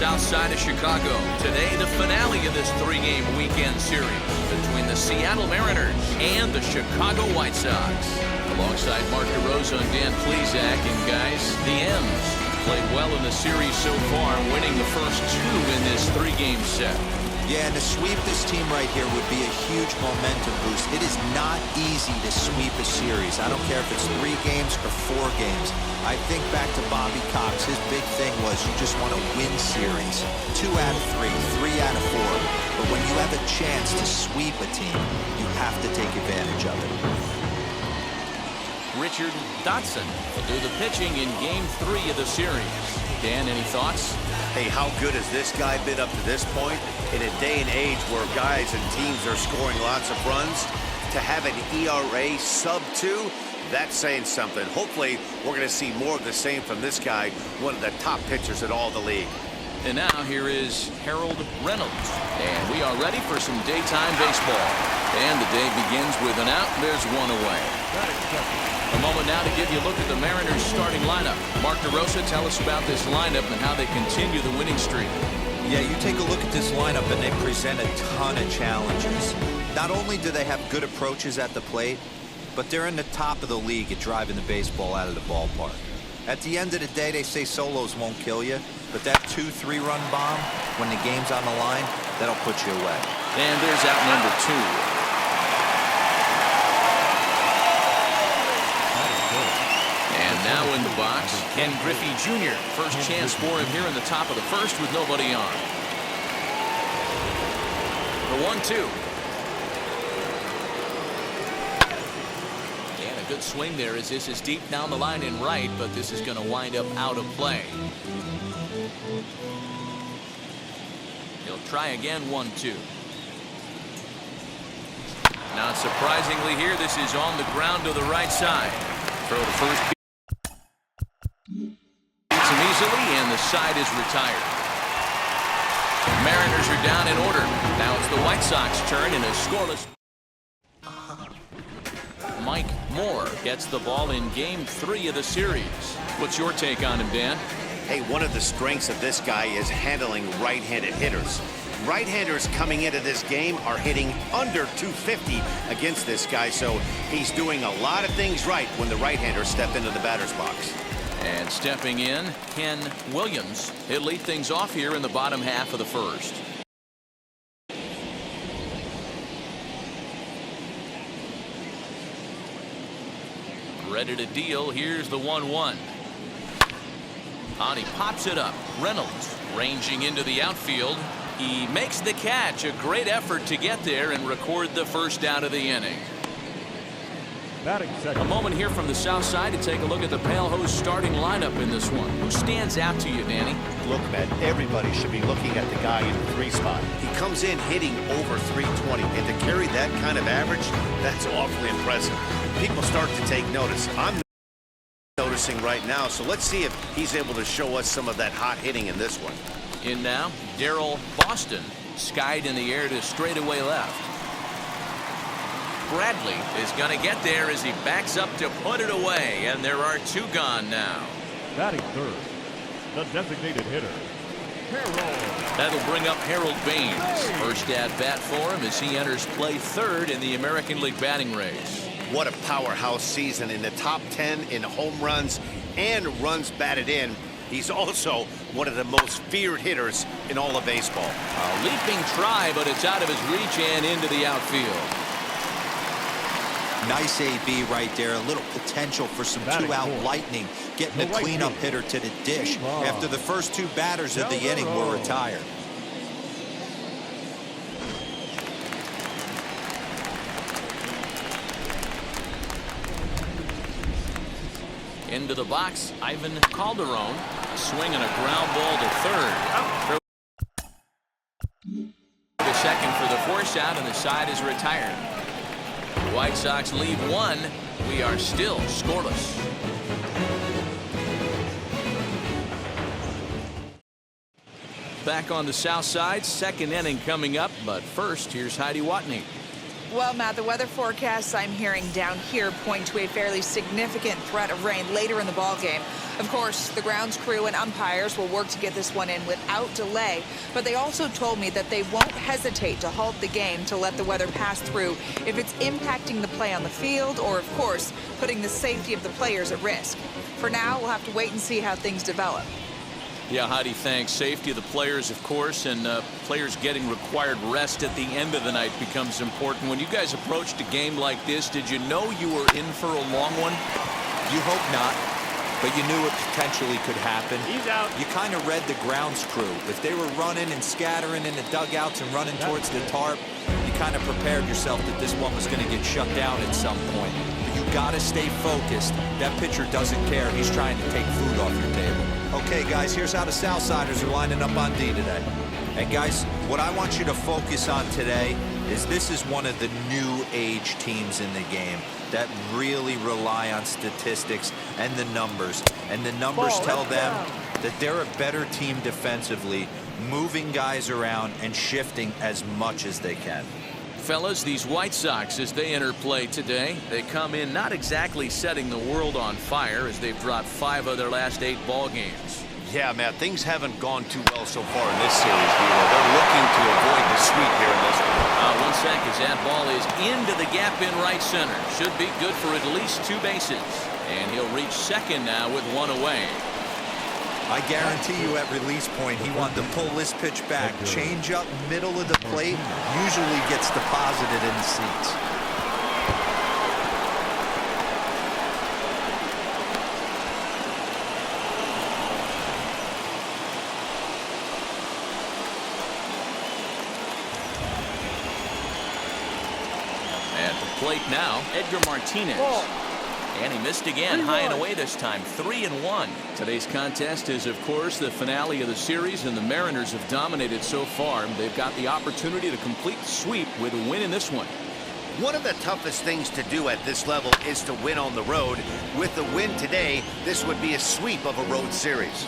south side of Chicago. Today, the finale of this three-game weekend series between the Seattle Mariners and the Chicago White Sox. Alongside Mark DeRosa and Dan Plesac, and guys, the M's played well in the series so far, winning the first two in this three-game set. Yeah, and to sweep this team right here would be a huge momentum boost. It is not easy to sweep a series. I don't care if it's 3 games or 4 games. I think back to Bobby Cox. His big thing was you just want to win series. 2 out of 3, 3 out of 4. But when you have a chance to sweep a team, you have to take advantage of it. Richard Dotson will do the pitching in Game 3 of the series. Dan, any thoughts? Hey, how good has this guy been up to this point? In a day and age where guys and teams are scoring lots of runs, to have an ERA sub-2, that's saying something. Hopefully, we're going to see more of the same from this guy, one of the top pitchers in all the league. And now here is Harold Reynolds. And we are ready for some daytime baseball. And the day begins with an out. There's one away. A moment now to give you a look at the Mariners starting lineup. Mark DeRosa, tell us about this lineup and how they continue the winning streak. Yeah, you take a look at this lineup and they present a ton of challenges. Not only do they have good approaches at the plate, but they're in the top of the league at driving the baseball out of the ballpark. At the end of the day, they say solos won't kill you, but that 2-3 run bomb, when the game's on the line, that'll put you away. And there's out number 2. Now in the box, Ken Griffey Jr. First chance for him here in the top of the first with nobody on. The 1-2. And a good swing there as this is deep down the line in right, but this is going to wind up out of play. He'll try again, 1-2. Not surprisingly here, this is on the ground to the right side. Throw to first. Easily, and the side is retired. Mariners are down in order. Now it's the White Sox turn in a scoreless. Mike Moore gets the ball in Game 3 of the series. What's your take on him, Dan? Hey, one of the strengths of this guy is handling right-handed hitters. Right-handers coming into this game are hitting under 250 against this guy, so he's doing a lot of things right when the right-handers step into the batter's box. And stepping in, Ken Williams. He'll lead things off here in the bottom half of the first. Ready to deal. Here's the 1-1. He pops it up. Reynolds ranging into the outfield. He makes the catch. A great effort to get there and record the first out of the inning. A moment here from the south side to take a look at the Pale Hose starting lineup in this one. Who stands out to you, Danny? Look, man, everybody should be looking at the guy in the 3 spot. He comes in hitting over 320, and to carry that kind of average, that's awfully impressive. People start to take notice. I'm noticing right now, so let's see if he's able to show us some of that hot hitting in this one. In now, Darryl Boston, skied in the air to straightaway left. Bradley is going to get there as he backs up to put it away, and there are 2 gone now. Batting third, the designated hitter, Harold. That'll bring up Harold Baines. First at bat for him as he enters play third in the American League batting race. What a powerhouse season, in the top 10 in home runs and runs batted in. He's also one of the most feared hitters in all of baseball. A leaping try, but it's out of his reach and into the outfield. Nice AB right there. A little potential for some 2-out lightning. Getting a cleanup hitter to the dish after the first 2 batters of the inning were retired. Into the box, Ivan Calderon. A swing and a ground ball to third. The second for the force out, and the side is retired. The White Sox lead 1. We are still scoreless. Back on the south side, second inning coming up, but first, here's Heidi Watney. Well, Matt, the weather forecasts I'm hearing down here point to a fairly significant threat of rain later in the ballgame. Of course, the grounds crew and umpires will work to get this one in without delay, but they also told me that they won't hesitate to halt the game to let the weather pass through if it's impacting the play on the field or, of course, putting the safety of the players at risk. For now, we'll have to wait and see how things develop. Yeah, Heidi, thanks. Safety of the players, of course, and players getting required rest at the end of the night becomes important. When you guys approached a game like this, did you know you were in for a long one? You hope not, but you knew it potentially could happen. He's out. You kind of read the grounds crew. If they were running and scattering in the dugouts and running towards the tarp, you kind of prepared yourself that this one was going to get shut down at some point. But you got to stay focused. That pitcher doesn't care. He's trying to take food off your table. Okay, guys, here's how the Southsiders are lining up on D today. And, guys, what I want you to focus on today is this is one of the new age teams in the game that really rely on statistics and the numbers. And the numbers tell them that they're a better team defensively, moving guys around and shifting as much as they can. Fellas, these White Sox, as they enter play today, they come in not exactly setting the world on fire as they've dropped 5 of their last 8 ball games. Yeah, Matt, things haven't gone too well so far in this series, Vito. They're looking to avoid the sweep here in this one. 1 sec as that ball is into the gap in right center. Should be good for at least 2 bases. And he'll reach second now with 1 away. I guarantee you at release point, he wanted to pull this pitch back. Change up middle of the plate usually gets deposited in the seats. At the plate now, Edgar Martinez. And he missed again, high and away this time, 3-1. Today's contest is, of course, the finale of the series, and the Mariners have dominated so far. They've got the opportunity to complete the sweep with a win in this one. One of the toughest things to do at this level is to win on the road. With the win today, this would be a sweep of a road series.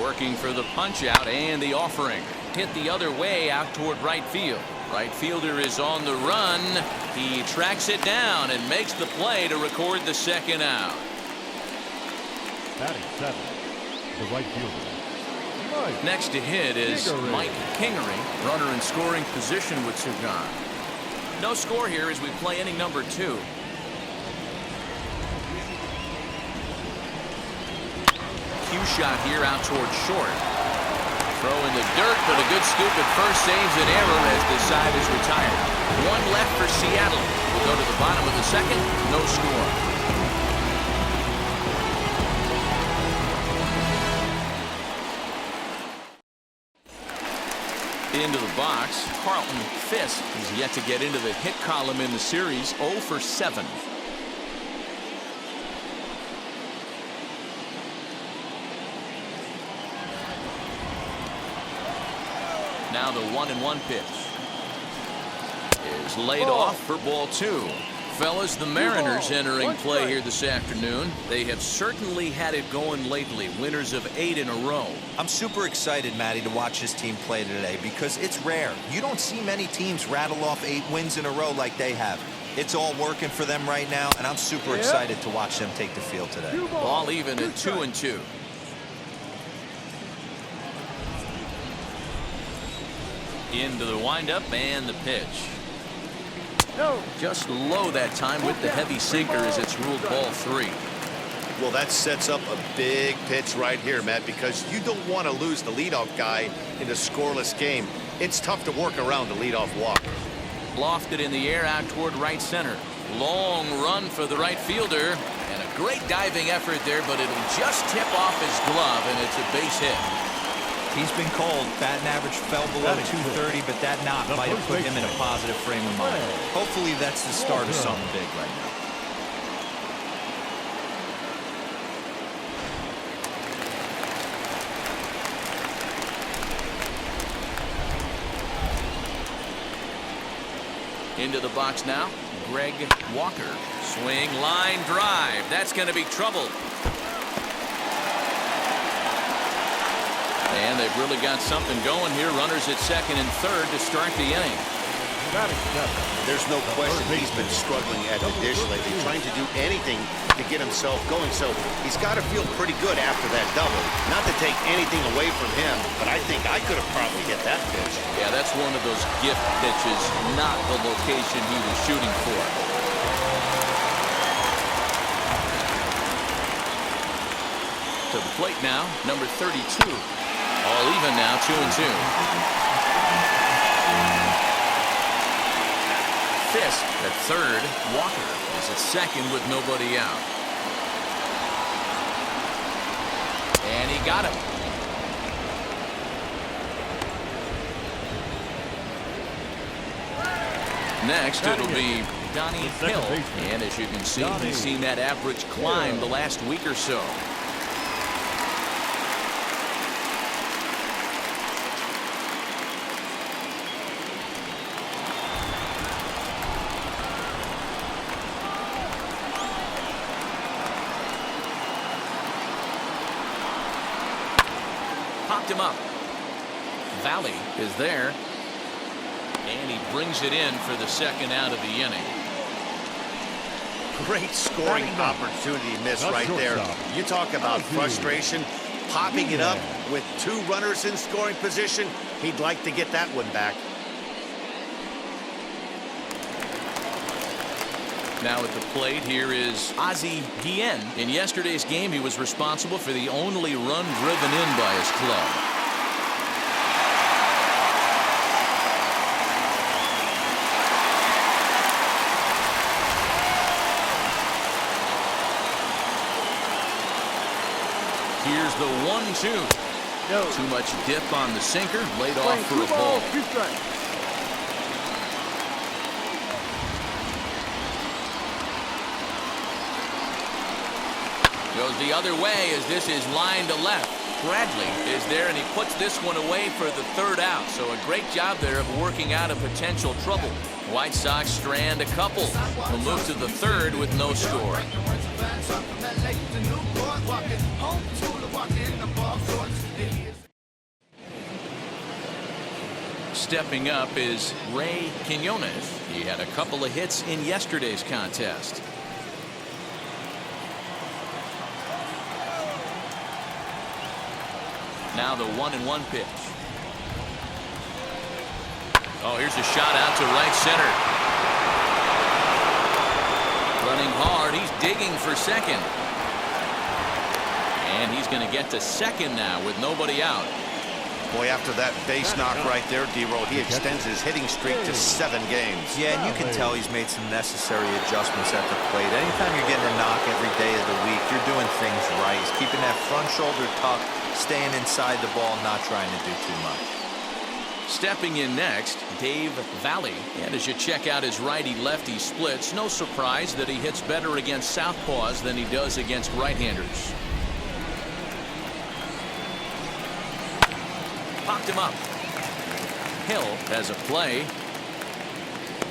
Working for the punch out and the offering. Hit the other way out toward right field. Right fielder is on the run. He tracks it down and makes the play to record the second out. Batting 7, the right fielder. Next to hit is Mike Kingery. Runner in scoring position with Sagan. No score here as we play inning number 2. Cue shot here out towards short. Throw in the dirt, but a good scoop at first saves an error as the side is retired. 1 left for Seattle. We'll go to the bottom of the second. No score. Into the box, Carlton Fisk is yet to get into the hit column in the series. 0 for 7. Now the 1-1 pitch is laid off for ball 2. Fellas, the Mariners entering play here this afternoon. They have certainly had it going lately. Winners of 8 in a row. I'm super excited, Matty, to watch this team play today because it's rare. You don't see many teams rattle off 8 wins in a row like they have. It's all working for them right now, and I'm super excited to watch them take the field today. Ball even at 2-2. Into the windup and the pitch. Just low that time with the heavy sinker as it's ruled ball 3. Well, that sets up a big pitch right here, Matt, because you don't want to lose the leadoff guy in a scoreless game. It's tough to work around the leadoff walk. Lofted in the air out toward right center. Long run for the right fielder. And a great diving effort there, but it'll just tip off his glove, and it's a base hit. He's been called. Batting average fell below 230, but that knock might have put him in a positive frame of mind. Hopefully that's the start of something big right now. Into the box now, Greg Walker. Swing, line drive. That's going to be trouble. And they've really got something going here. Runners at second and third to start the inning. There's no question he's been struggling at the dish lately, trying to do anything to get himself going. So he's got to feel pretty good after that double. Not to take anything away from him, but I think I could have probably hit that pitch. Yeah, that's one of those gift pitches, not the location he was shooting for. To the plate now, number 32. All even now, 2-2. Fisk at third. Walker is at second with nobody out. And he got him. Next, it'll be Donnie Hill. And as you can see, he's seen that average climb the last week or so. Popped him up. Valley is there. And he brings it in for the second out of the inning. Great scoring opportunity missed right there. You talk about frustration. Popping it up with 2 runners in scoring position. He'd like to get that one back. Now at the plate, here is Ozzie Guillen. In yesterday's game, he was responsible for the only run driven in by his club. Here's the 1-2. Too much dip on the sinker, laid off for a ball. Goes the other way as this is line to left. Bradley is there, and he puts this one away for the third out. So a great job there of working out of potential trouble. White Sox strand a couple. We'll move to the third with no score. Stepping up is Ray Quinones. He had a couple of hits in yesterday's contest. Now the 1-1 pitch. Oh, here's a shot out to right center. Running hard. He's digging for second. And he's going to get to second now with nobody out. Boy, after that base knock right there, D-Roll, he extends his hitting streak to 7 games. Yeah, and you can tell he's made some necessary adjustments at the plate. Anytime you're getting a knock every day of the week, you're doing things right. He's keeping that front shoulder tucked, staying inside the ball, not trying to do too much. Stepping in next, Dave Valley. And as you check out his righty-lefty splits, no surprise that he hits better against southpaws than he does against right-handers. Popped him up. Hill has a play.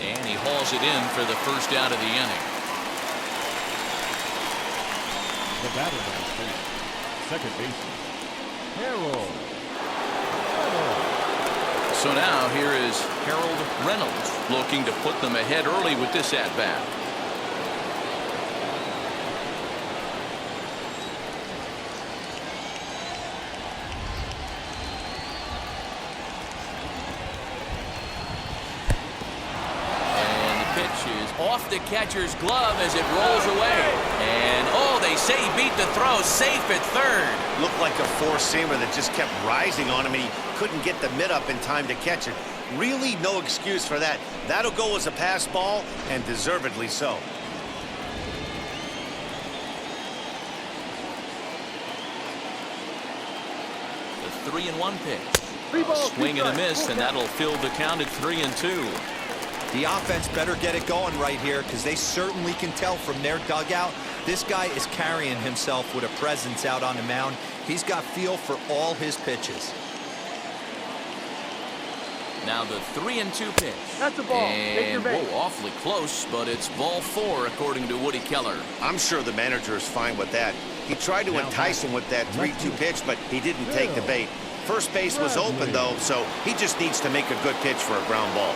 And he hauls it in for the first out of the inning. The batter number 3, second baseman, Harold. So now here is Harold Reynolds looking to put them ahead early with this at-bat. Off the catcher's glove as it rolls away. And, oh, they say he beat the throw. Safe at third. Looked like a four-seamer that just kept rising on him, and he couldn't get the mitt up in time to catch it. Really no excuse for that. That'll go as a pass ball, and deservedly so. The 3-1 pitch. Swing and a miss, and that'll fill the count at 3-2. The offense better get it going right here, because they certainly can tell from their dugout this guy is carrying himself with a presence out on the mound. He's got feel for all his pitches. Now the 3-2 pitch. That's a ball. And whoa, awfully close, but it's ball 4 according to Woody Keller. I'm sure the manager is fine with that. He tried to entice him with that 3-2 pitch, but he didn't take the bait. First base was open, though, so he just needs to make a good pitch for a ground ball.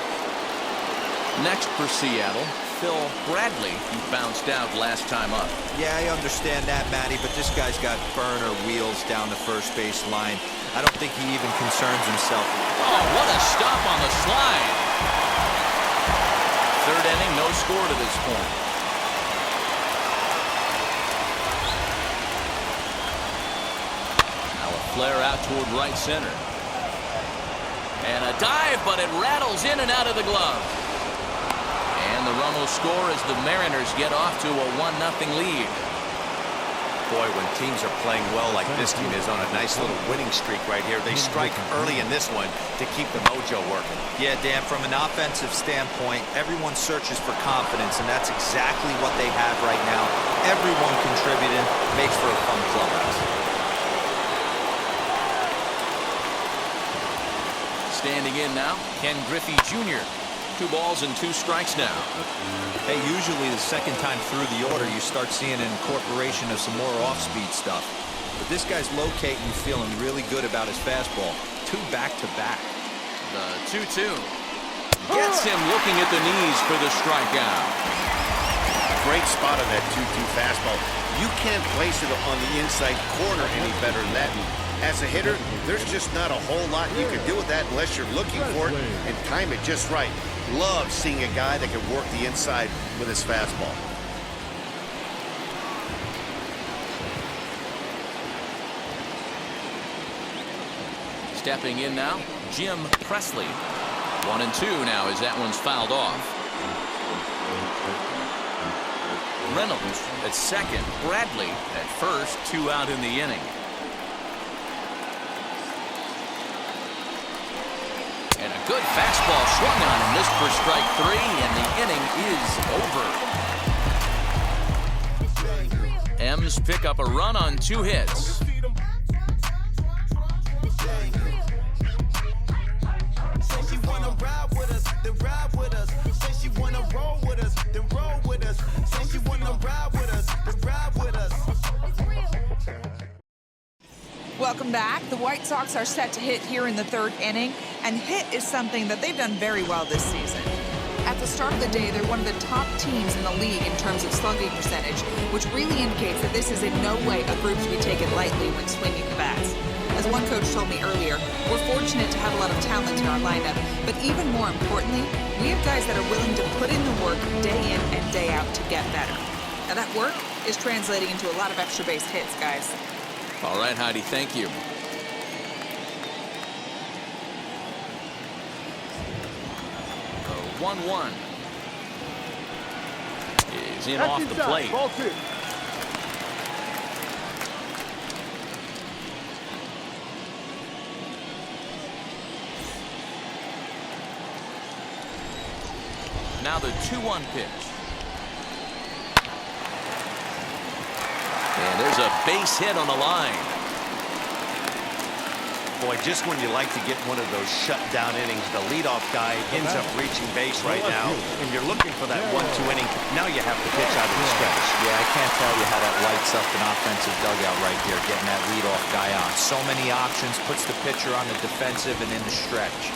Next for Seattle, Phil Bradley, who bounced out last time up. Yeah, I understand that, Matty, but this guy's got burner wheels down the first base line. I don't think he even concerns himself. Oh, what a stop on the slide. Third inning, no score to this point. Now a flare out toward right center. And a dive, but it rattles in and out of the glove. And the run will score as the Mariners get off to a 1-0 lead. Boy, when teams are playing well like this team is on a nice little winning streak right here, they strike early in this one to keep the mojo working. Yeah, Dan, from an offensive standpoint, everyone searches for confidence, and that's exactly what they have right now. Everyone contributing makes for a fun clubhouse. Standing in now, Ken Griffey Jr. 2 balls and 2 strikes now. Hey, usually the second time through the order, you start seeing an incorporation of some more off-speed stuff. But this guy's locating and feeling really good about his fastball. 2 back-to-back. The 2-2. Gets him looking at the knees for the strikeout. Great spot on that 2-2 fastball. You can't place it on the inside corner any better than that. As a hitter, there's just not a whole lot you can do with that unless you're looking for it and time it just right. Love seeing a guy that can work the inside with his fastball. Stepping in now, Jim Presley. 1-2 now as that one's fouled off. Reynolds at second, Bradley at first, 2 out in the inning. And a good fastball swung on and missed for strike 3, and the inning is over. M's pick up a run on 2 hits. Welcome back. The White Sox are set to hit here in the 3rd inning, and hit is something that they've done very well this season. At the start of the day, they're one of the top teams in the league in terms of slugging percentage, which really indicates that this is in no way a group to be taken lightly when swinging the bats. As one coach told me earlier, we're fortunate to have a lot of talent in our lineup, but even more importantly, we have guys that are willing to put in the work day in and day out to get better. Now that work is translating into a lot of extra base hits, guys. All right, Heidi, thank you. The 1-1 is in off the plate. Ball 2. Now the 2-1 pitch. And there's a base hit on the line. Boy, just when you like to get one of those shutdown innings, the leadoff guy ends up reaching base right now, and you're looking for that 1-2 inning. Now you have to pitch out of the stretch. Yeah, I can't tell you how that lights up an offensive dugout right there, getting that leadoff guy on. So many options, puts the pitcher on the defensive and in the stretch.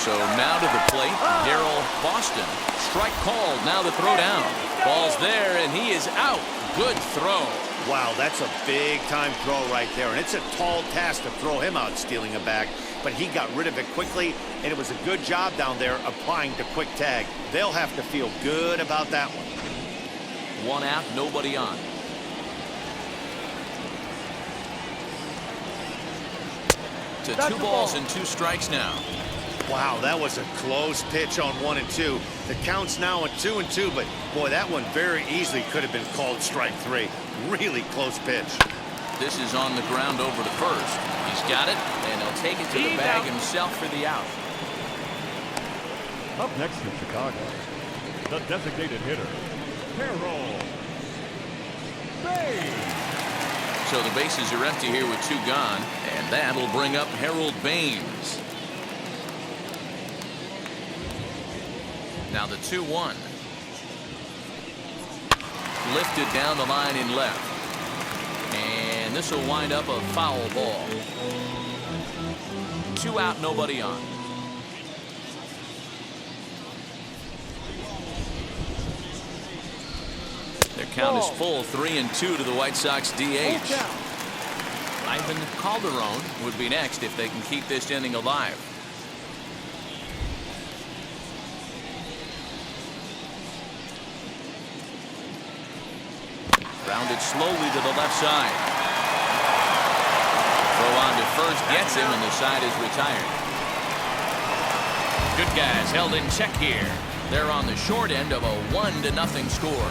So now to the plate, Darryl Boston. Strike called, now the throw down. Ball's there, and he is out. Good throw. Wow, that's a big-time throw right there, and it's a tall task to throw him out stealing a bag, but he got rid of it quickly, and it was a good job down there applying the quick tag. They'll have to feel good about that one. 1 out, nobody on. To 2 balls and 2 strikes now. Wow, that was a close pitch on 1 and 2. The count's now at 2 and 2, but boy, that one very easily could have been called strike 3. Really close pitch. This is on the ground over to first. He's got it, and he'll take it to the bag himself for the out. Up next in Chicago, the designated hitter, Harold Baines. So the bases are empty here with 2 gone, and that'll bring up Harold Baines. Now the 2-1. Lifted down the line in left. And this will wind up a foul ball. 2 out, nobody on. Their count is full, 3-2 to the White Sox DH. Ivan Calderon would be next if they can keep this inning alive. Rounded slowly to the left side. Throw on to first gets him, and the side is retired. Good guys held in check here. They're on the short end of a 1-0 score.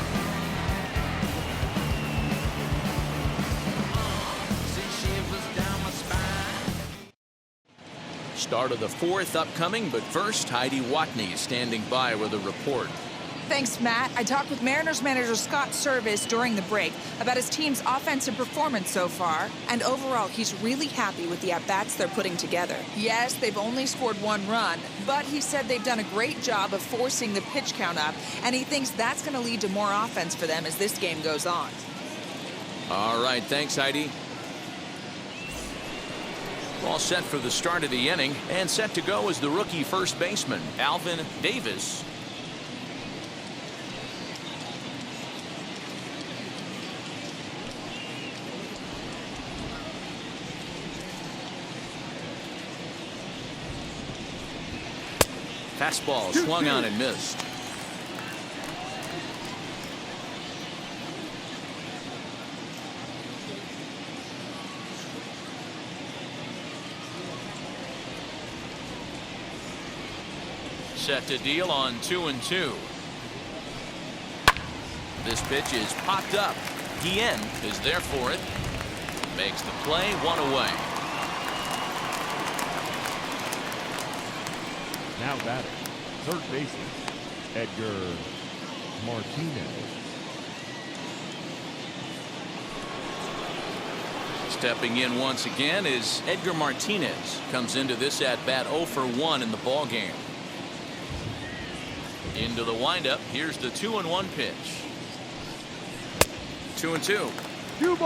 Start of the 4th upcoming, but first, Heidi Watney standing by with a report. Thanks, Matt. I talked with Mariners manager Scott Service during the break about his team's offensive performance so far, and overall, he's really happy with the at-bats they're putting together. Yes, they've only scored 1 run, but he said they've done a great job of forcing the pitch count up, and he thinks that's going to lead to more offense for them as this game goes on. All right, thanks, Heidi. All set for the start of the inning, and set to go is the rookie first baseman, Alvin Davis. Fastball swung on and missed. Set to deal on 2-2. This pitch is popped up. Guillen is there for it. Makes the play, 1 away. Now batting, third baseman, Edgar Martinez. Stepping in once again is Edgar Martinez. Comes into this at-bat 0 for 1 in the ball game. Into the windup. Here's the 2-1 pitch. 2-2.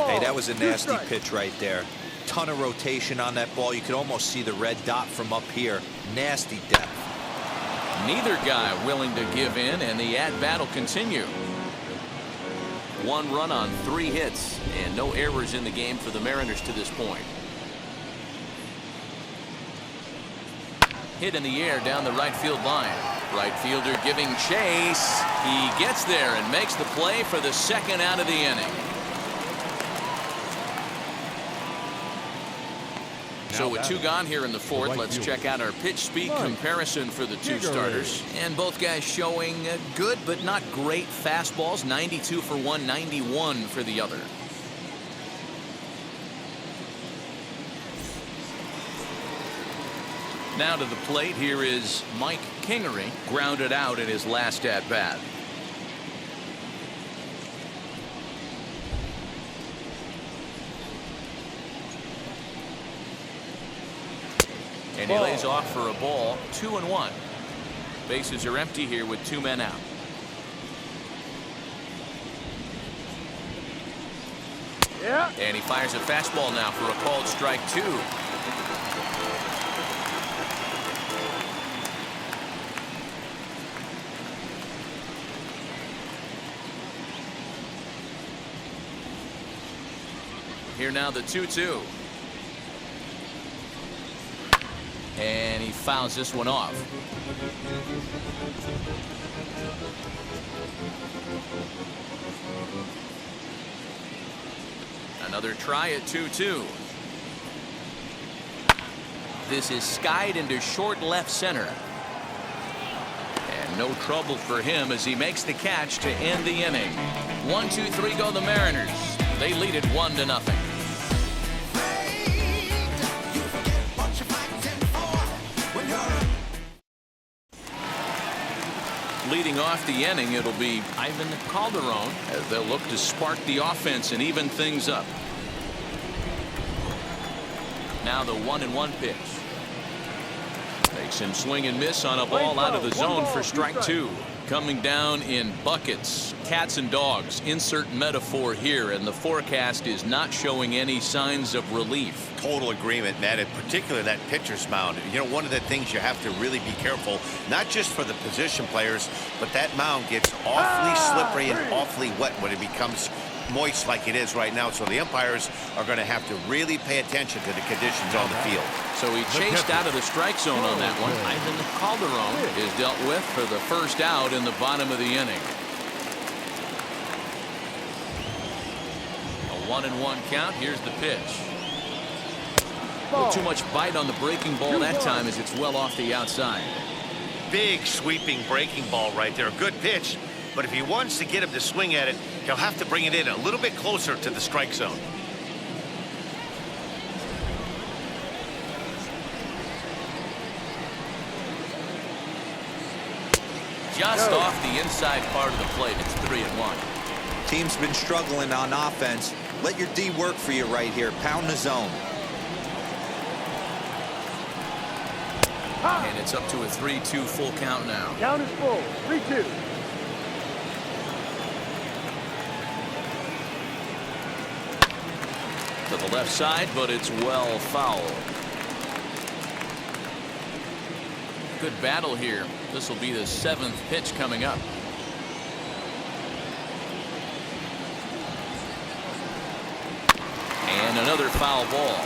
Hey, that was a nasty pitch right there. Ton of rotation on that ball. You could almost see the red dot from up here. Nasty depth. Neither guy willing to give in, and the at-bat will continue. 1 run on 3 hits, and no errors in the game for the Mariners to this point. Hit in the air down the right field line. Right fielder giving chase. He gets there and makes the play for the 2nd out of the inning. So with 2 gone here in the 4th, let's check out our pitch speed comparison for the 2 starters. And both guys showing good but not great fastballs. 92 for one, 91 for the other. Now to the plate, here is Mike Kingery, grounded out in his last at-bat. And he lays off for a ball, 2-1. Bases are empty here with 2 men out. Yeah. And he fires a fastball now for a called strike 2. Here now the 2-2. And he fouls this one off. Another try at 2-2. This is skied into short left center. And no trouble for him as he makes the catch to end the inning. 1-2-3 go the Mariners. They lead it 1-0. Leading off the inning, it'll be Ivan Calderon as they'll look to spark the offense and even things up. Now the 1-1 pitch. Makes him swing and miss on a ball out of the zone for strike 2. coming down in buckets, cats and dogs. Insert metaphor here, and the forecast is not showing any signs of relief. Total agreement, Matt, in particular that pitcher's mound. You know, one of the things you have to really be careful, not just for the position players, but that mound gets awfully slippery and awfully wet when it becomes moist like it is right now. So the umpires are going to have to really pay attention to the conditions on the field. So he chased out of the strike zone on that one. Ivan Calderon is dealt with for the first out in the bottom of the inning. A 1-1 count. Here's the pitch. Well, too much bite on the breaking ball that time as it's well off the outside. Big sweeping breaking ball right there. Good pitch. But if he wants to get him to swing at it, he'll have to bring it in a little bit closer to the strike zone. Just off the inside part of the plate. It's 3-1. Team's been struggling on offense. Let your D work for you right here. Pound the zone. And it's up to a 3-2 full count now. Count is full. 3-2. To the left side, but it's well foul. Good battle here. This will be the 7th pitch coming up. And another foul ball.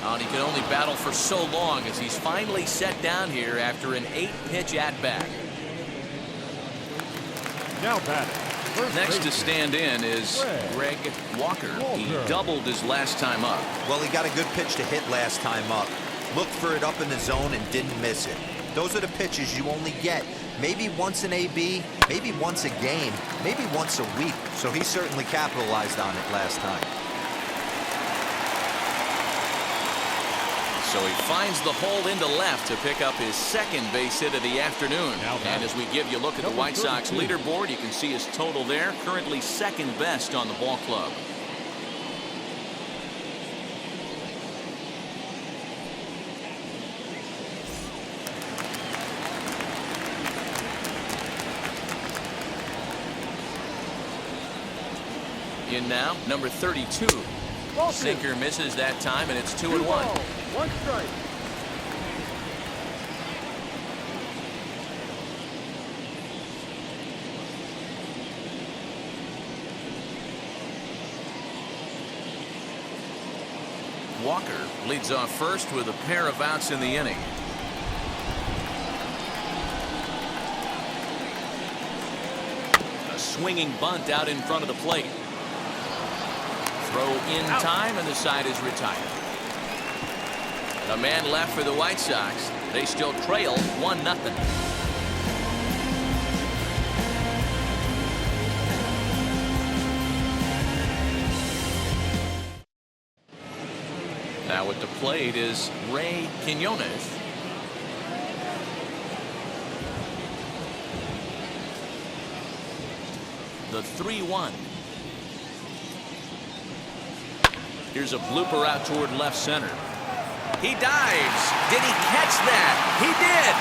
And he can only battle for so long as he's finally set down here after an 8-pitch at-bat. Now batting. Next to stand in is Greg Walker. He doubled his last time up. Well, he got a good pitch to hit last time up. Looked for it up in the zone and didn't miss it. Those are the pitches you only get maybe once an AB, maybe once a game, maybe once a week. So he certainly capitalized on it last time. So he finds the hole into left to pick up his second base hit of the afternoon. And as we give you a look at the White Sox leaderboard, you can see his total there. Currently second best on the ball club. In now, number 32. Sinker misses that time, and it's 2-1. 1 strike. Walker leads off first with a pair of outs in the inning. A swinging bunt out in front of the plate. Throw in time, and the side is retired. A man left for the White Sox. They still trail 1-0. Now at the plate is Ray Quinones. The 3-1. Here's a blooper out toward left center. He dives. Did he catch that? He did.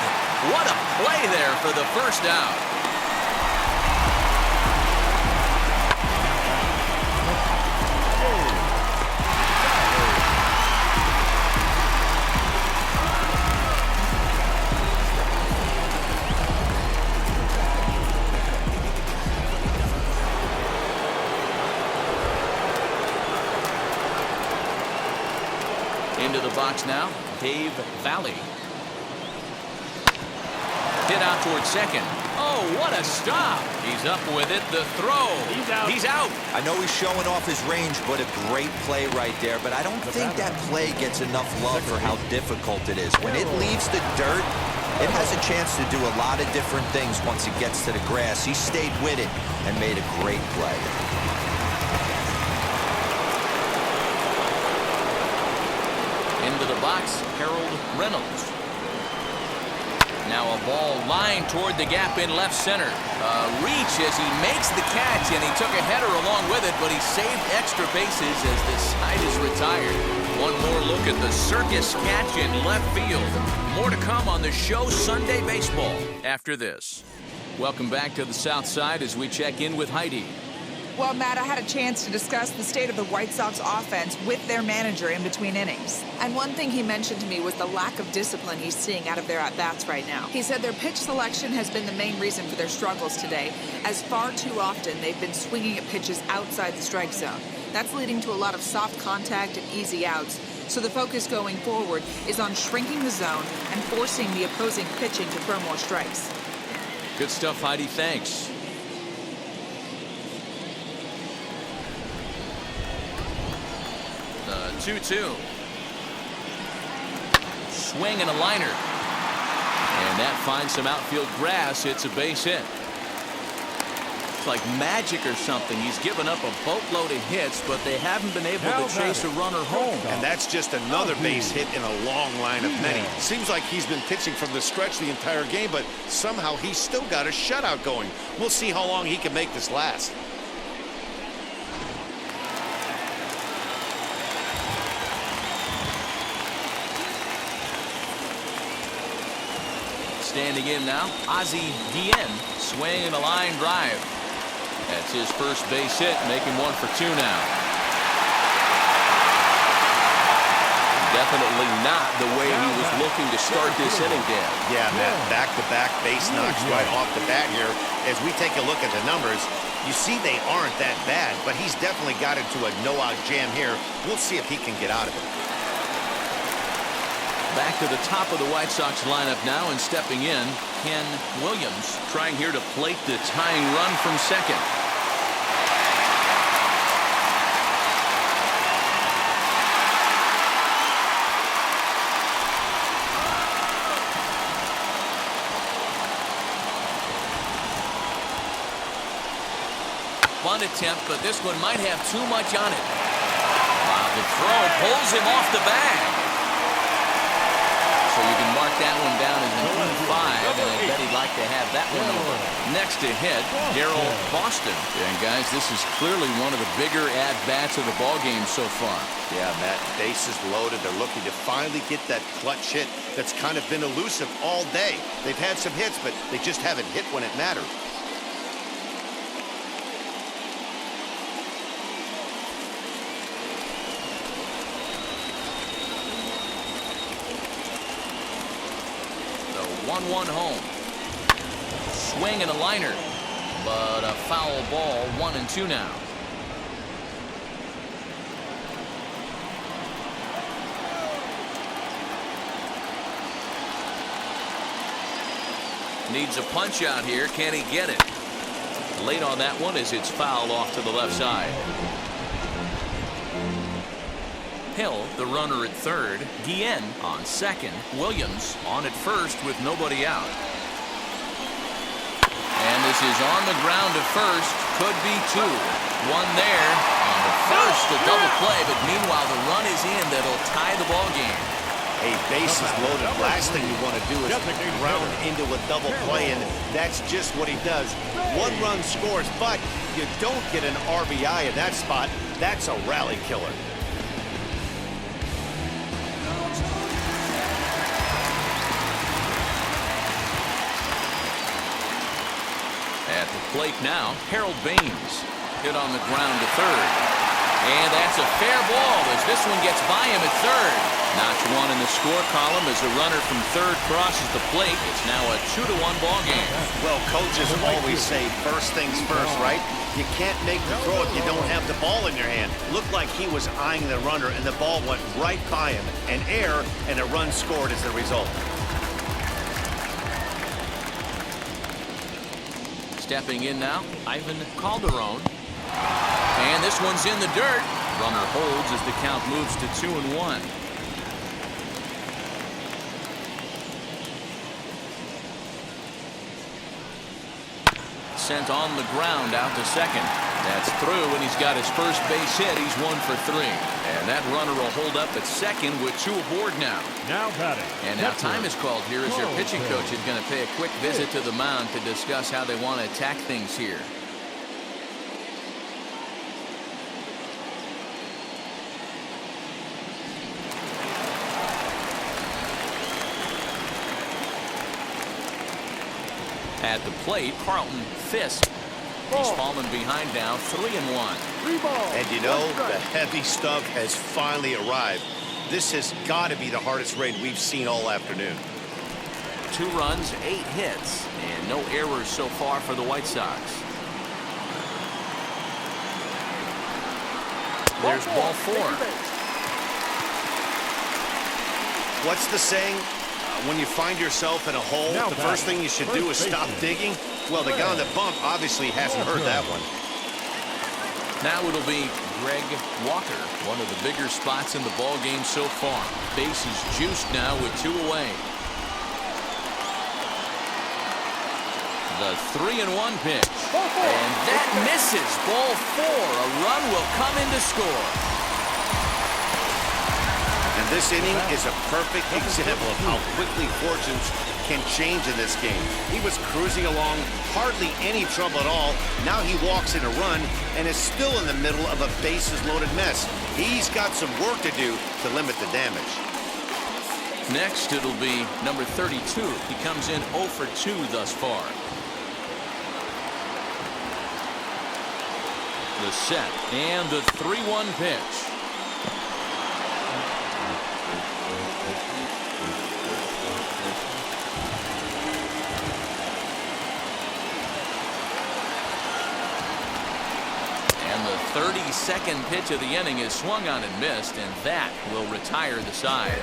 What a play there for the first out. Into the box now, Dave Valley. Hit out towards second. Oh, what a stop. He's up with it. The throw. He's out. I know he's showing off his range, but a great play right there. But I don't think that play gets enough love for how difficult it is. When it leaves the dirt, it has a chance to do a lot of different things once it gets to the grass. He stayed with it and made a great play. Into the box, Harold Reynolds. Now a ball lined toward the gap in left center. Reach as he makes the catch, and he took a header along with it, but he saved extra bases as the side is retired. One more look at the circus catch in left field. More to come on the show Sunday Baseball after this. Welcome back to the South Side as we check in with Heidi. Well, Matt, I had a chance to discuss the state of the White Sox offense with their manager in between innings. And one thing he mentioned to me was the lack of discipline he's seeing out of their at-bats right now. He said their pitch selection has been the main reason for their struggles today, as far too often they've been swinging at pitches outside the strike zone. That's leading to a lot of soft contact and easy outs. So the focus going forward is on shrinking the zone and forcing the opposing pitching to throw more strikes. Good stuff, Heidi. Thanks. The 2-2. Swing and a liner. And that finds some outfield grass. It's a base hit. It's like magic or something. He's given up a boatload of hits, but they haven't been able to chase a runner home. And that's just another base hit in a long line of many. Seems like he's been pitching from the stretch the entire game, but somehow he's still got a shutout going. We'll see how long he can make this last. Standing in now, Ozzie Guillen, swing and a line drive. That's his first base hit, making 1 for 2 now. Definitely not the way he was looking to start this inning, Dan. Yeah, Matt, back-to-back base knocks right off the bat here. As we take a look at the numbers, you see they aren't that bad, but he's definitely got into a no-out jam here. We'll see if he can get out of it. Back to the top of the White Sox lineup now, and stepping in, Ken Williams, trying here to plate the tying run from second. Bunt attempt, but this one might have too much on it. The throw pulls him off the bag. So you can mark that one down as an 5, and I bet he'd like to have that one over. Next to hit, Darryl Boston. And guys, this is clearly one of the bigger at-bats of the ballgame so far. Yeah, Matt, bases loaded. They're looking to finally get that clutch hit that's kind of been elusive all day. They've had some hits, but they just haven't hit when it mattered. The 1-1 home. Swing and a liner, but a foul ball. 1-2 now. Needs a punch out here. Can he get it? Late on that one as it's fouled off to the left side. Hill, the runner at third. Guillen on second. Williams on at first with nobody out. And this is on the ground to first. Could be 2. One there on the first, a double play, but meanwhile the run is in that'll tie the ball game. A base is loaded. Last thing you want to do is ground into a double play, and that's just what he does. 1 run scores, but you don't get an RBI in that spot. That's a rally killer. At the plate now, Harold Baines hit on the ground to third. And that's a fair ball as this one gets by him at third. Notch 1 in the score column as a runner from third crosses the plate. It's now a 2-1 ball game. Well, coaches always say first things first, right? You can't make the throw if you don't have the ball in your hand. Looked like he was eyeing the runner, and the ball went right by him. An error, and a run scored as the result. Stepping in now, Ivan Calderon. And this one's in the dirt. Runner holds as the count moves to 2-1. Sent on the ground out to second. That's through, and he's got his first base hit. He's 1 for 3. And that runner will hold up at second with 2 aboard now. Now batting. And now time is called here as their pitching coach is going to pay a quick visit to the mound to discuss how they want to attack things here. At the plate, Carlton Fisk. He's fallen behind now, 3-1. And you know, the heavy stuff has finally arrived. This has got to be the hardest rain we've seen all afternoon. 2 runs, 8 hits, and no errors so far for the White Sox. There's ball 4. What's the saying? When you find yourself in a hole, the first thing you should do is stop digging. Well, the guy on the bump obviously hasn't heard that one. Now it'll be Greg Walker, one of the bigger spots in the ball game so far. Base is juiced now with 2 away. The 3-1 pitch. And that misses. Ball 4. A run will come in to score. And this inning is a perfect example of how quickly fortunes can change in this game. He was cruising along, hardly any trouble at all. Now he walks in a run and is still in the middle of a bases-loaded mess. He's got some work to do to limit the damage. Next, it'll be number 32. He comes in 0 for 2 thus far. The set and the 3-1 pitch. And the 32nd pitch of the inning is swung on and missed, and that will retire the side.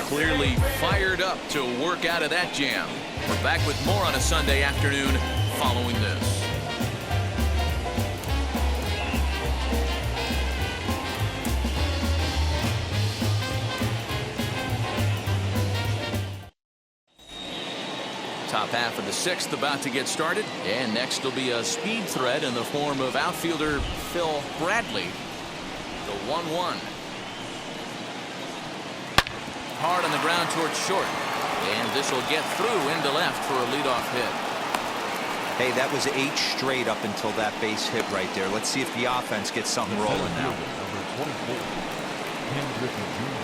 Clearly fired up to work out of that jam. We're back with more on a Sunday afternoon following this. Top half of the 6th about to get started, and next will be a speed threat in the form of outfielder Phil Bradley. The 1-1. Hard on the ground towards short, and this will get through into left for a leadoff hit. Hey, that was 8 straight up until that base hit right there. Let's see if the offense gets something rolling now. Number 24, Ken Griffey Jr.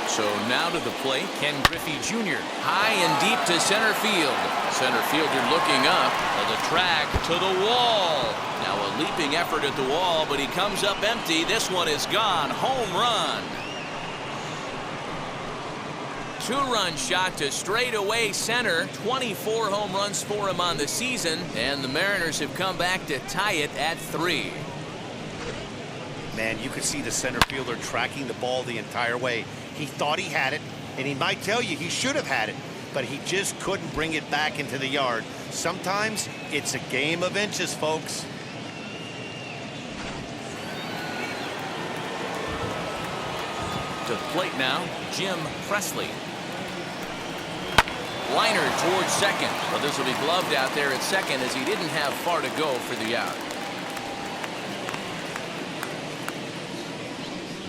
So now to the plate, Ken Griffey Jr. High and deep to center field. Center fielder looking up to the track to the wall. Now a leaping effort at the wall, but he comes up empty. This one is gone. Home run. 2-run shot to straightaway center. 24 home runs for him on the season, and the Mariners have come back to tie it at 3. Man, you could see the center fielder tracking the ball the entire way. He thought he had it, and he might tell you he should have had it, but he just couldn't bring it back into the yard. Sometimes it's a game of inches, folks. To the plate now, Jim Presley. Liner towards second, but this will be gloved out there at second as he didn't have far to go for the out.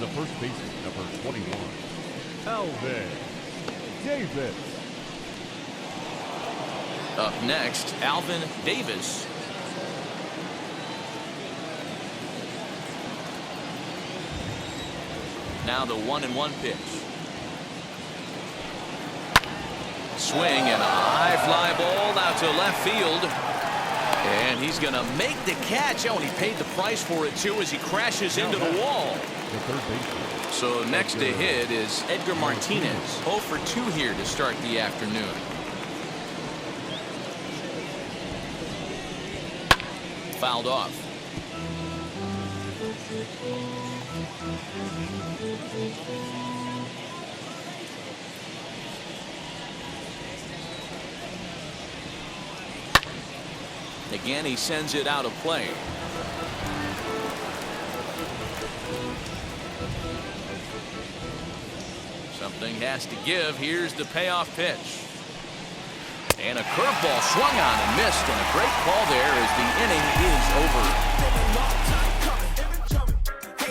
The first baseman, number 21, Alvin Davis. Up next, Alvin Davis. Now the 1-1 pitch. Swing and a high fly ball out to left field. And he's going to make the catch. Oh, and he paid the price for it, too, as he crashes into the wall. The third baseman. So next to hit is Edgar Martinez. 0 for 2 here to start the afternoon. Fouled off. Again, he sends it out of play. Something has to give. Here's the payoff pitch. And a curveball swung on and missed, and a great call there as the inning is over.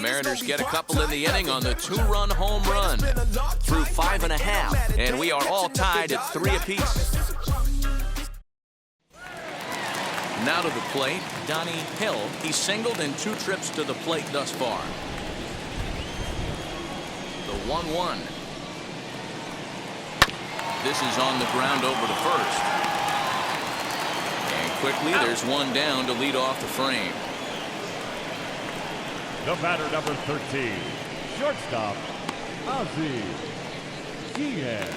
Mariners get a couple in the inning on the 2-run home run through 5.5, and we are all tied at 3 apiece. Now to the plate, Donnie Hill. He singled in 2 trips to the plate thus far. The 1-1. This is on the ground over to first. And quickly, there's one down to lead off the frame. The batter, number 13, shortstop, Ozzie Guillen.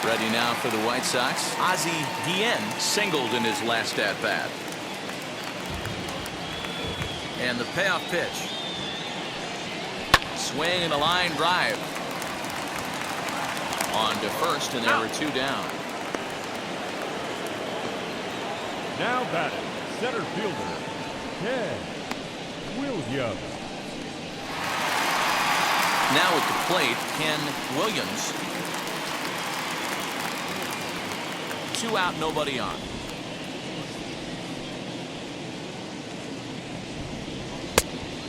Ready now for the White Sox. Ozzie Guillen singled in his last at-bat. And the payoff pitch. Swing and a line drive. On to first, and there were 2 down. Now batting, center fielder, Ken Williams. Now at the plate, Ken Williams. 2 out, nobody on.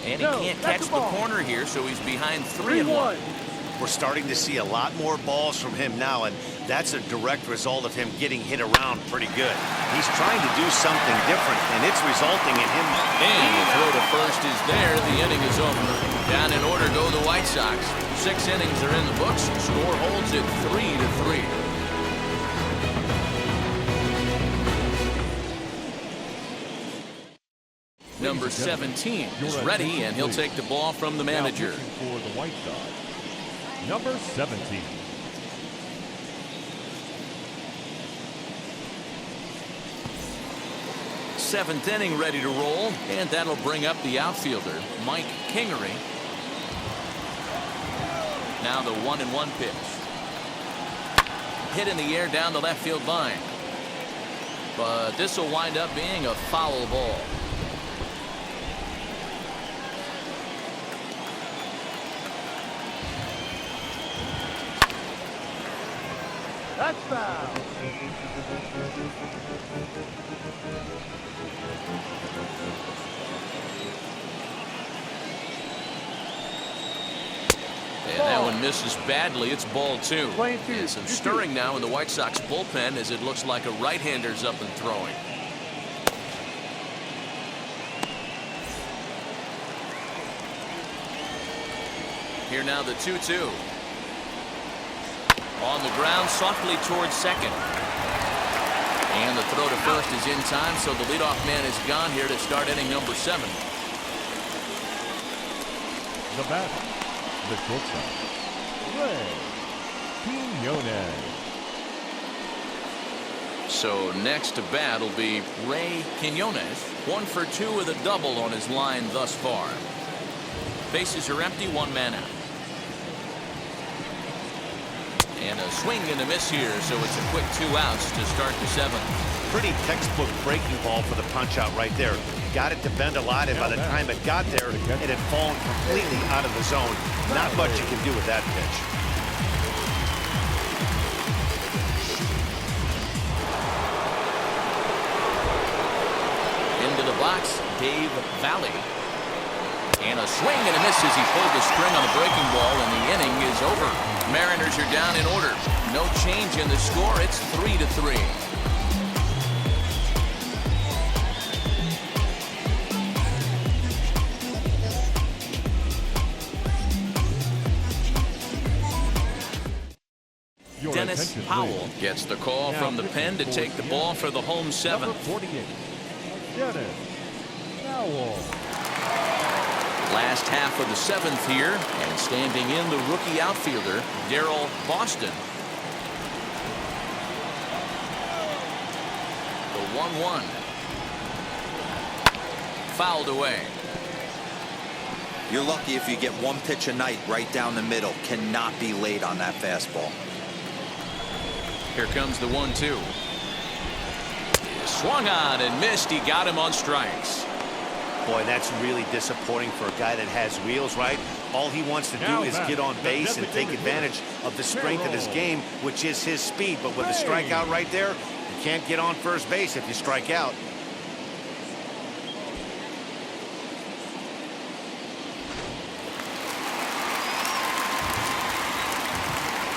And he can't catch the corner here, so he's behind 3-1. We're starting to see a lot more balls from him now, and that's a direct result of him getting hit around pretty good. He's trying to do something different, and it's resulting in him. And the throw to first is there. The inning is over. Down in order go the White Sox. 6 innings are in the books. Score holds it 3-3. Number 17 is ready, and he'll take the ball from the manager. For the White Sox, number 17. Seventh inning ready to roll, and that'll bring up the outfielder, Mike Kingery. Now the 1-1 pitch. Hit in the air down the left field line. But this will wind up being a foul ball. That's foul. And that one misses badly. It's ball 2. And some stirring now in the White Sox bullpen as it looks like a right-hander's up and throwing. Here now the 2-2. On the ground softly towards second. And the throw to first is in time, so the leadoff man is gone here to start inning number 7. The batter, the shortstop, Ray Quinones. So next to bat will be Ray Quinones. 1 for 2 with a double on his line thus far. Bases are empty, 1 man out. And a swing and a miss here, so it's a quick 2 outs to start the 7th. Pretty textbook breaking ball for the punch out right there. Got it to bend a lot, and by the time it got there, it had fallen completely out of the zone. Not much you can do with that pitch. Into the box, Dave Valley. And a swing and a miss as he pulled the string on the breaking ball, and the inning is over. Mariners are down in order. No change in the score. It's 3-3. Dennis Powell gets the call from the pen to take the ball for the home 7th. 48. Dennis Powell. Last half of the 7th here, and standing in the rookie outfielder, Darryl Boston. The 1-1. Fouled away. You're lucky if you get 1 pitch a night right down the middle. Cannot be late on that fastball. Here comes the 1-2. Swung on and missed. He got him on strikes. Boy, that's really disappointing for a guy that has wheels, right? All he wants to do is get on base and take advantage of the strength of his game, which is his speed. But with a strikeout right there, you can't get on first base if you strike out.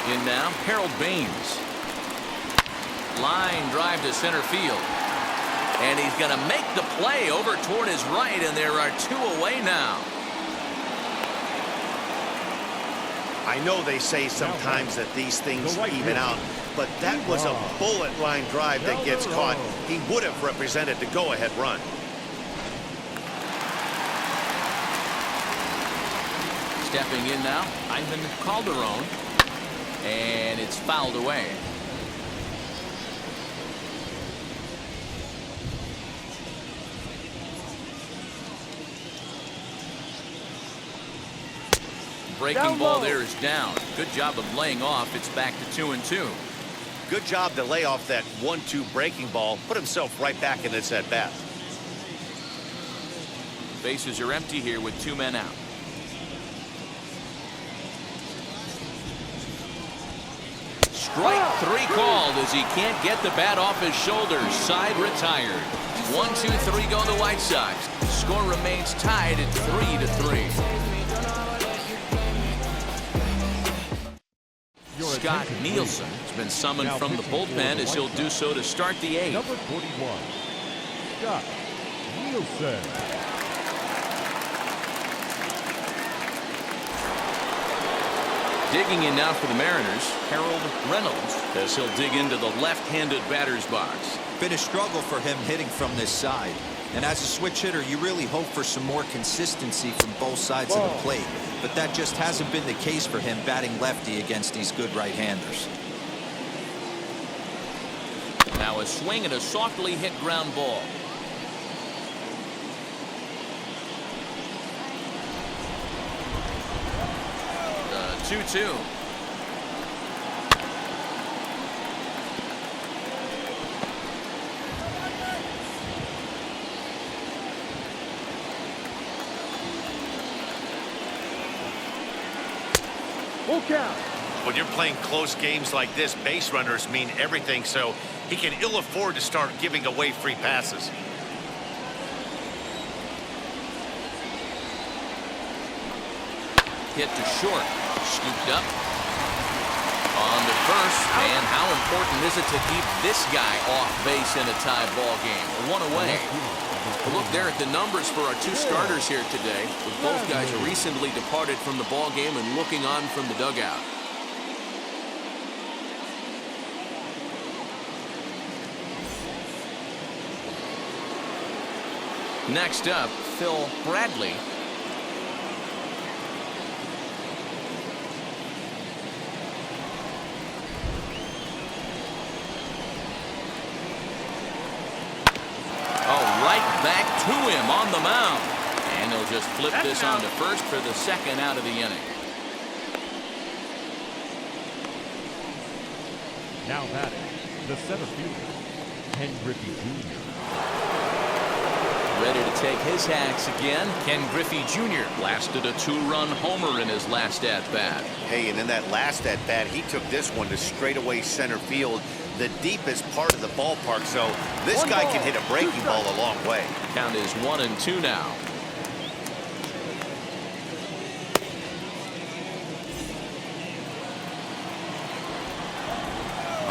In now, Harold Baines. Line drive to center field. And he's going to make the play over toward his right, and there are two away now. I know they say sometimes that these things even out, but that was a bullet line drive that gets caught. He would have represented the go-ahead run. Stepping in now, Ivan Calderon. And it's fouled away. Breaking ball there is down. Good job of laying off. It's back to 2-2. Good job to lay off that 1-2 breaking ball. Put himself right back in this at bat. Bases are empty here with 2 men out. Strike 3 called as he can't get the bat off his shoulders. Side retired. 1-2-3 go the White Sox. Score remains tied at 3-3. Scott Nielsen has been summoned from the bullpen as he'll do so to start the 8th. Number 41, Scott Nielsen. Digging in now for the Mariners, Harold Reynolds, as he'll dig into the left-handed batter's box. Been a struggle for him hitting from this side. And as a switch hitter, you really hope for some more consistency from both sides of the plate. But that just hasn't been the case for him batting lefty against these good right-handers. Now a swing and a softly hit ground ball. The 2-2. When you're playing close games like this, base runners mean everything, so he can ill afford to start giving away free passes. Hit to short. Scooped up. On to first. And how important is it to keep this guy off base in a tie ball game? 1 away. Look there at the numbers for our 2 starters here today. Both guys recently departed from the ball game and looking on from the dugout. Next up, Phil Bradley. Back to him on the mound. And he'll just flip this on to first for the 2nd out of the inning. Now batting, the center fielder, Ken Griffey Jr. Ready to take his hacks again. Ken Griffey Jr. blasted a 2-run homer in his last at-bat. Hey, and in that last at-bat, he took this one to straightaway center field, the deepest part of the ballpark, so this guy can hit a breaking ball a long way. Count is 1-2 now.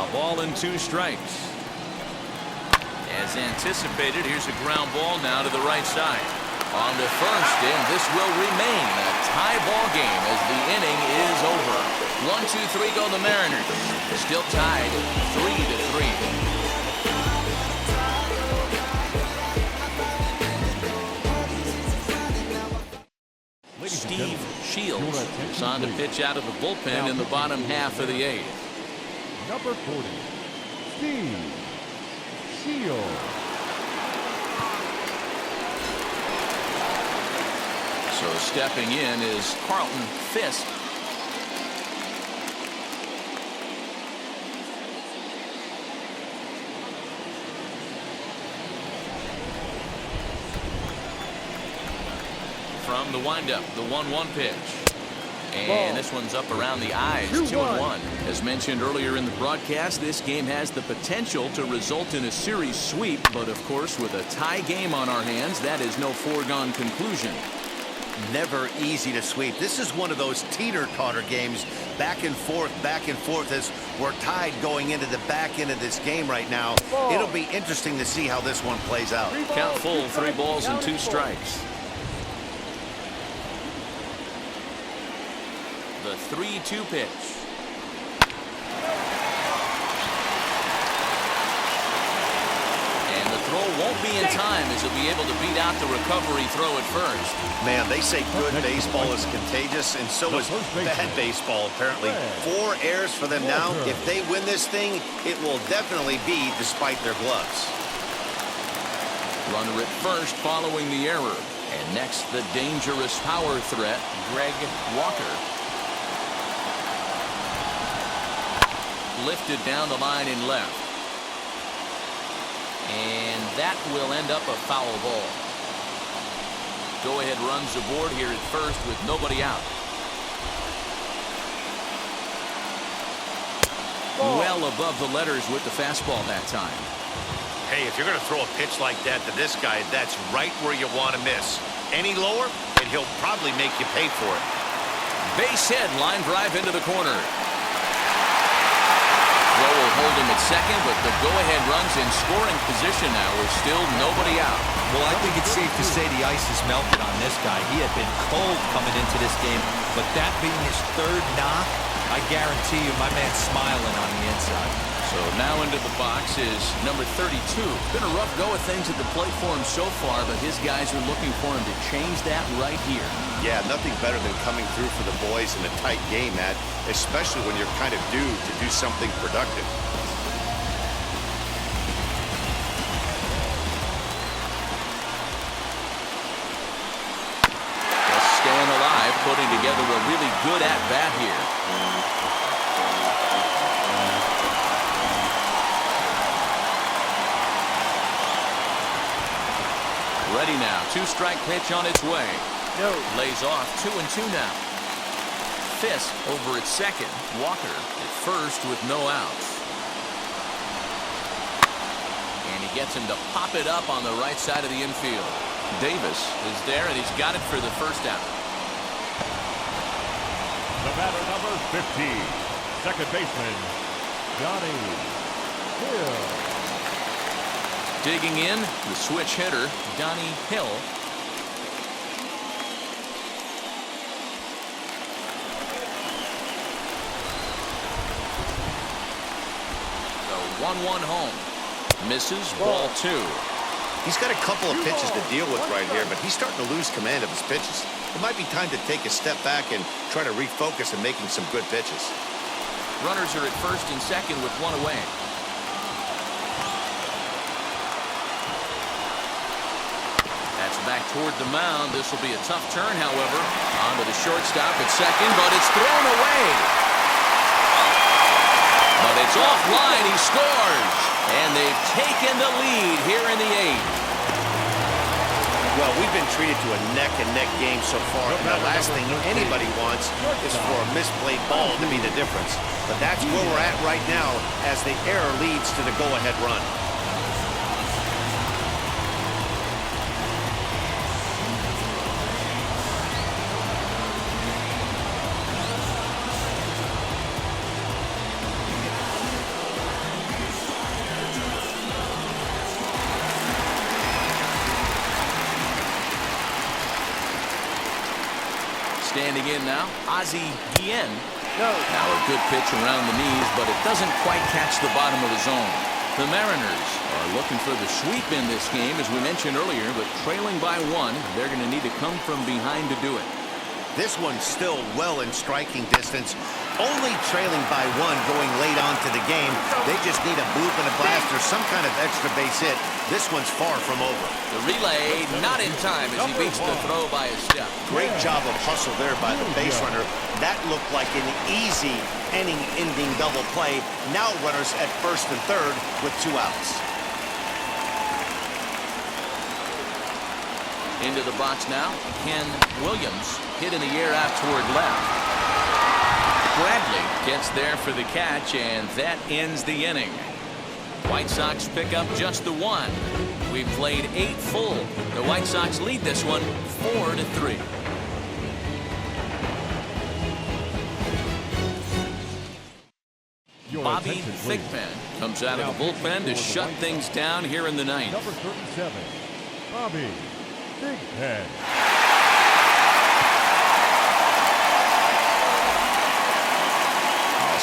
A ball and 2 strikes. As anticipated, here's a ground ball now to the right side. On to first, and this will remain a tie ball game as the inning is over. 1-2-3 go the Mariners. Still tied 3-3. Steve Shields is on to pitch out of the bullpen in the bottom half of the 8th. Number 40, Steve Shields. So stepping in is Carlton Fisk. From the windup, the 1-1 pitch. And this one's up around the eyes, 2-1. As mentioned earlier in the broadcast, this game has the potential to result in a series sweep, but of course, with a tie game on our hands, that is no foregone conclusion. Never easy to sweep. This is one of those teeter-totter games, back and forth, as we're tied going into the back end of this game right now. It'll be interesting to see how this one plays out. Count full, 3 balls and 2 strikes. The 3-2 pitch. And the throw won't be in time as he'll be able to beat out the recovery throw at first. Man, they say good baseball is contagious, and so is bad baseball, apparently. 4 errors for them now. If they win this thing, it will definitely be despite their gloves. Runner at first following the error. And next, the dangerous power threat, Greg Walker. Lifted down the line in left. And that will end up a foul ball. Go-ahead runs aboard here at first with nobody out. Well above the letters with the fastball that time. Hey, if you're going to throw a pitch like that to this guy, that's right where you want to miss. Any lower, and he'll probably make you pay for it. Base hit, line drive into the corner. Throw will hold him at second, but the go-ahead runs in scoring position now with still nobody out. Well, I think it's safe to say the ice has melted on this guy. He had been cold coming into this game, but that being his 3rd knock, I guarantee you my man's smiling on the inside. So now into the box is number 32. Been a rough go of things at the plate for him so far, but his guys are looking for him to change that right here. Yeah, nothing better than coming through for the boys in a tight game, Matt, especially when you're kind of due to do something productive. Just staying alive, putting together a really good at-bat here. Ready now. 2-strike pitch on its way. Lays off 2-2 now. Fisk over at second. Walker at first with no outs. And he gets him to pop it up on the right side of the infield. Davis is there, and he's got it for the first out. The batter, number 15, second baseman, Johnny Hill. Digging in, the switch hitter, Donnie Hill. The 1-1 home. Misses, ball 2. He's got a couple of pitches to deal with right here, but he's starting to lose command of his pitches. It might be time to take a step back and try to refocus on making some good pitches. Runners are at first and second with 1 away. That's back toward the mound. This will be a tough turn, however. On to the shortstop at second, but it's thrown away. But it's offline. He scores. And they've taken the lead here in the 8th. Well, we've been treated to a neck-and-neck game so far, and the last thing anybody wants is for a misplayed ball to be the difference. But that's where we're at right now as the error leads to the go-ahead run. Standing in now, Ozzie Guillen. Now a good pitch around the knees, but it doesn't quite catch the bottom of the zone. The Mariners are looking for the sweep in this game, as we mentioned earlier, but trailing by 1, they're going to need to come from behind to do it. This one's still well in striking distance, only trailing by 1 going late on to the game. They just need a bloop and a blast or some kind of extra base hit. This one's far from over. The relay not in time as he beats the throw by a step. Great job of hustle there by the base runner. That looked like an easy inning-ending double play. Now runners at first and third with 2 outs. Into the box now. Ken Williams hit in the air out toward left. Bradley gets there for the catch, and that ends the inning. White Sox pick up just the one. We've played 8 full. The White Sox lead this one 4-3. Bobby Thigpen comes out of the bullpen to shut things down here in the ninth. Number 37, Bobby Thigpen.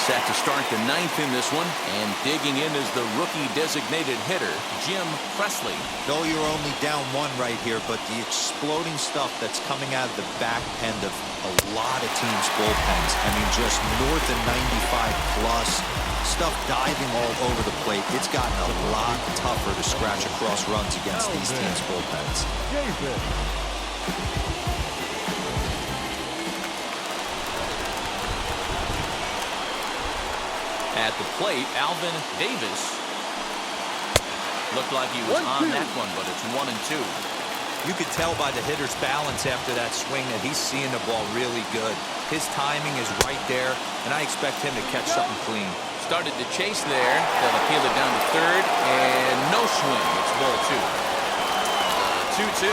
Set to start the ninth in this one, and digging in is the rookie designated hitter, Jim Presley. Though you're only down 1 right here, but the exploding stuff that's coming out of the back end of a lot of teams' bullpens. I mean, just north of 95 plus. Stuff diving all over the plate. It's gotten a lot tougher to scratch across runs against these teams' bullpens. At the plate, Alvin Davis. Looked like he was on that one, but it's 1-2. You could tell by the hitter's balance after that swing that he's seeing the ball really good. His timing is right there, and I expect him to catch something clean. Started to chase there. They'll appeal it down to third, and no swing. It's ball 2. 2-2.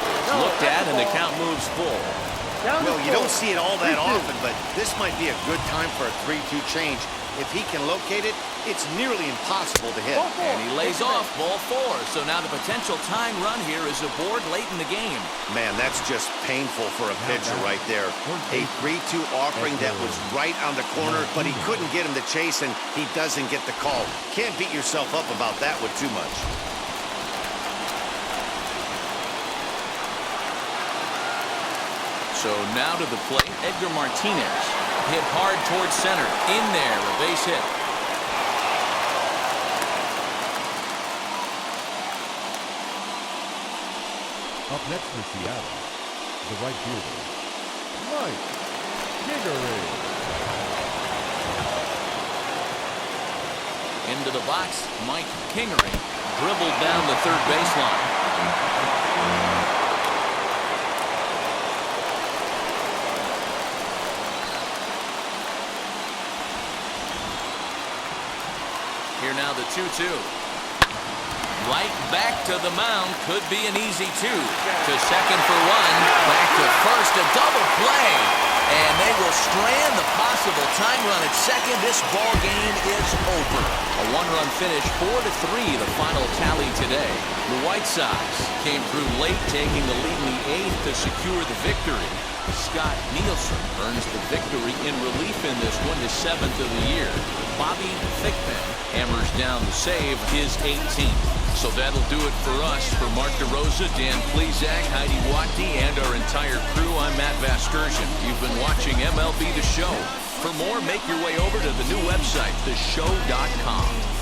It's looked at, and the count moves full. Well, you don't see it all that often, but this might be a good time for a 3-2 change. If he can locate it, it's nearly impossible to hit. And he lays off ball 4. So now the potential tying run here is aboard late in the game. Man, that's just painful for a pitcher right there. A 3-2 offering that was right on the corner, but he couldn't get him to chase, and he doesn't get the call. Can't beat yourself up about that with too much. So now to the plate, Edgar Martinez. Hit hard towards center. In there, a base hit. Up next for Seattle, the right fielder, Mike Kingery. Into the box, Mike Kingery. Dribbled down the third baseline. Here now the 2-2. Right back to the mound. Could be an easy 2. To second for 1. Back to first. A double play. And they will strand the possible time run at second. This ball game is over. A 1-run finish, 4-3, the final tally today. The White Sox came through late, taking the lead in the 8th to secure the victory. Scott Nielsen earns the victory in relief in this one, his 7th of the year. Bobby Thigpen hammers down the save, his 18th. So that'll do it for us. For Mark DeRosa, Dan Plesac, Heidi Watney, and our entire crew, I'm Matt Vasgersian. You've been watching MLB The Show. For more, make your way over to the new website, TheShow.com.